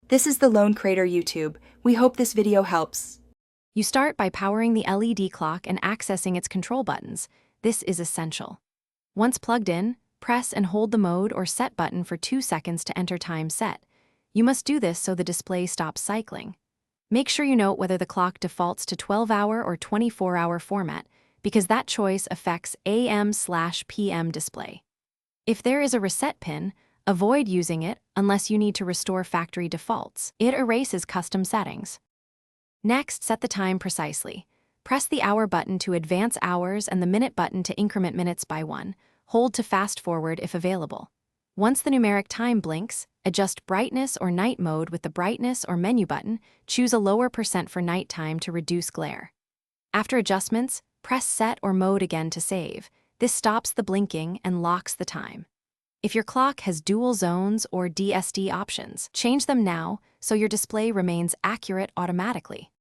This is the Lone Crater YouTube. We hope this video helps. You start by powering the LED clock and accessing its control buttons. This is essential. Once plugged in, press and hold the mode or set button for 2 seconds to enter time set. You must do this so the display stops cycling. Make sure you note whether the clock defaults to 12-hour or 24-hour format, because that choice affects AM/PM display. If there is a reset pin, avoid using it unless you need to restore factory defaults. It erases custom settings. Next, set the time precisely. Press the hour button to advance hours and the minute button to increment minutes by 1. Hold to fast forward if available. Once the numeric time blinks, adjust brightness or night mode with the brightness or menu button. Choose a lower % for nighttime to reduce glare. After adjustments, press set or mode again to save. This stops the blinking and locks the time. If your clock has dual zones or DSD options, change them now so your display remains accurate automatically.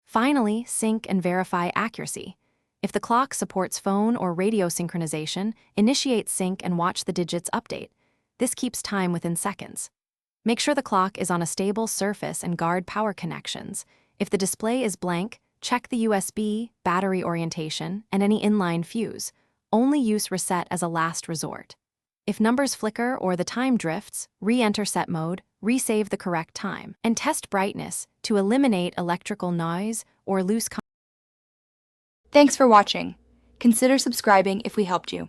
Finally, sync and verify accuracy. If the clock supports phone or radio synchronization, initiate sync and watch the digits update. This keeps time within seconds. Make sure the clock is on a stable surface and guard power connections. If the display is blank, check the USB, battery orientation, and any inline fuse. Only use reset as a last resort. If numbers flicker or the time drifts, re-enter set mode, resave the correct time, and test brightness to eliminate electrical noise or loose. Thanks for watching. Consider subscribing if we helped you.